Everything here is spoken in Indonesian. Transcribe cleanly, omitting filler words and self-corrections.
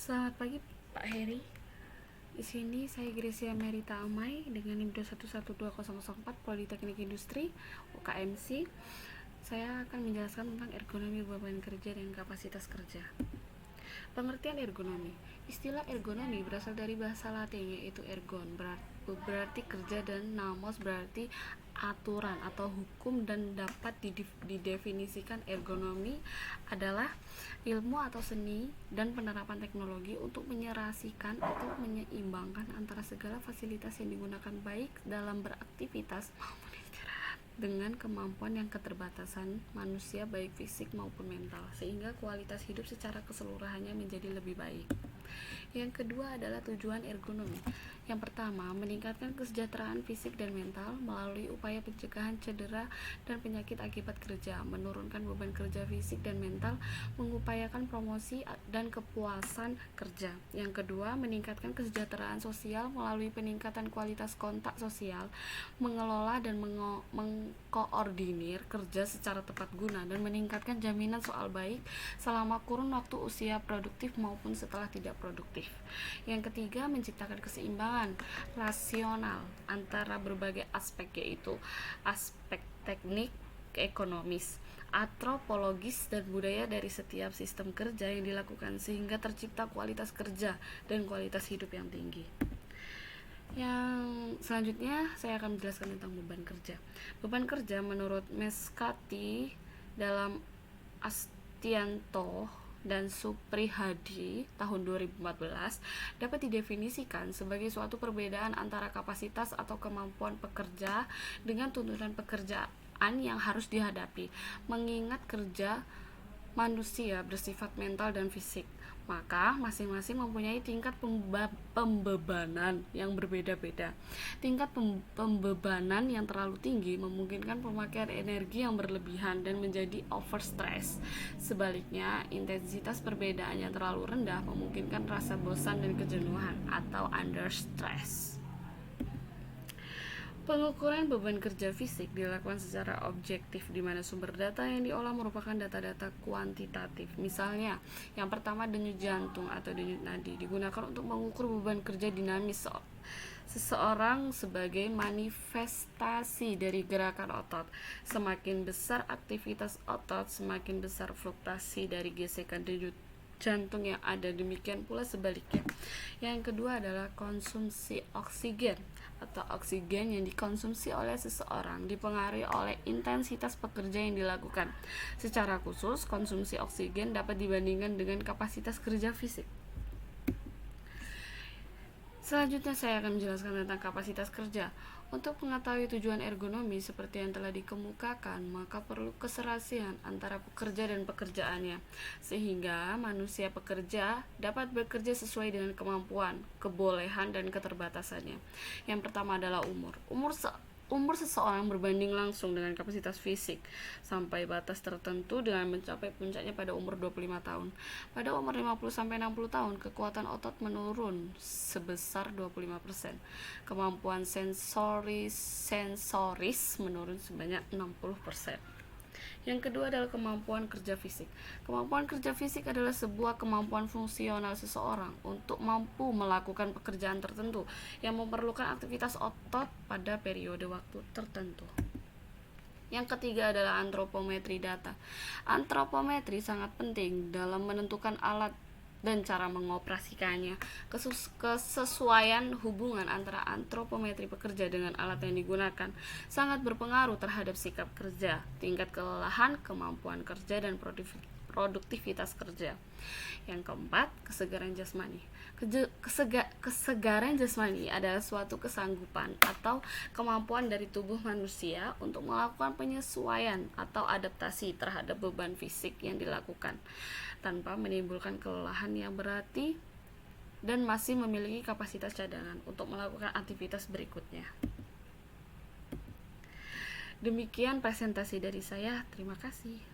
Selamat pagi Pak Heri. Di sini saya Gracia Merita Amai dengan NIM 2112004 Politeknik Industri UKMC. Saya akan menjelaskan tentang ergonomi beban kerja dan kapasitas kerja. Pengertian ergonomi. Istilah ergonomi berasal dari bahasa Latin yaitu ergon, berarti kerja, dan nomos berarti aturan atau hukum, dan dapat didefinisikan ergonomi adalah ilmu atau seni dan penerapan teknologi untuk menyerasikan atau menyeimbangkan antara segala fasilitas yang digunakan baik dalam beraktivitas maupun istirahat dengan kemampuan yang keterbatasan manusia baik fisik maupun mental, sehingga kualitas hidup secara keseluruhannya menjadi lebih baik. Yang kedua adalah tujuan ergonomi. Yang pertama, meningkatkan kesejahteraan fisik dan mental melalui upaya pencegahan cedera dan penyakit akibat kerja, menurunkan beban kerja fisik dan mental, mengupayakan promosi dan kepuasan kerja. Yang kedua, meningkatkan kesejahteraan sosial melalui peningkatan kualitas kontak sosial, mengelola dan mengkoordinir kerja secara tepat guna, dan meningkatkan jaminan soal baik selama kurun waktu usia produktif maupun setelah tidak produktif. Yang ketiga, menciptakan keseimbangan rasional antara berbagai aspek, yaitu aspek teknik, ekonomis, antropologis, dan budaya dari setiap sistem kerja yang dilakukan, sehingga tercipta kualitas kerja dan kualitas hidup yang tinggi. Yang selanjutnya saya akan menjelaskan tentang beban kerja. Beban kerja menurut Meskati dalam Astianto dan Suprihadi tahun 2014 dapat didefinisikan sebagai suatu perbedaan antara kapasitas atau kemampuan pekerja dengan tuntutan pekerjaan yang harus dihadapi. Mengingat kerja manusia bersifat mental dan fisik, maka masing-masing mempunyai tingkat pembebanan yang berbeda-beda. Tingkat pembebanan yang terlalu tinggi memungkinkan pemakaian energi yang berlebihan dan menjadi overstress. Sebaliknya, intensitas perbedaan yang terlalu rendah memungkinkan rasa bosan dan kejenuhan atau understress. Pengukuran beban kerja fisik dilakukan secara objektif, di mana sumber data yang diolah merupakan data-data kuantitatif. Misalnya, yang pertama, denyut jantung atau denyut nadi digunakan untuk mengukur beban kerja dinamis seseorang sebagai manifestasi dari gerakan otot. Semakin besar aktivitas otot, semakin besar fluktuasi dari gesekan denyut jantung yang ada. Demikian pula sebaliknya. Yang kedua adalah konsumsi oksigen atau oksigen yang dikonsumsi oleh seseorang dipengaruhi oleh intensitas pekerja yang dilakukan. Secara khusus, konsumsi oksigen dapat dibandingkan dengan kapasitas kerja fisik. Selanjutnya saya akan menjelaskan tentang kapasitas kerja. Untuk mengetahui tujuan ergonomi seperti yang telah dikemukakan, maka perlu keserasian antara pekerja dan pekerjaannya, sehingga manusia pekerja dapat bekerja sesuai dengan kemampuan, kebolehan, dan keterbatasannya. Yang pertama adalah umur. Umur seseorang berbanding langsung dengan kapasitas fisik sampai batas tertentu dengan mencapai puncaknya pada umur 25 tahun. Pada umur 50-60 tahun, kekuatan otot menurun sebesar 25%. Kemampuan sensoris menurun sebanyak 60%. Yang kedua adalah kemampuan kerja fisik. Kemampuan kerja fisik adalah sebuah kemampuan fungsional seseorang untuk mampu melakukan pekerjaan tertentu yang memerlukan aktivitas otot pada periode waktu tertentu. Yang ketiga adalah antropometri data. Antropometri sangat penting dalam menentukan alat dan cara mengoperasikannya. Kesesuaian hubungan antara antropometri pekerja dengan alat yang digunakan sangat berpengaruh terhadap sikap kerja, tingkat kelelahan, kemampuan kerja, dan produktivitas kerja. Yang keempat, kesegaran jasmani. Kesegaran jasmani adalah suatu kesanggupan atau kemampuan dari tubuh manusia untuk melakukan penyesuaian atau adaptasi terhadap beban fisik yang dilakukan tanpa menimbulkan kelelahan yang berarti, dan masih memiliki kapasitas cadangan untuk melakukan aktivitas berikutnya. Demikian presentasi dari saya. Terima kasih.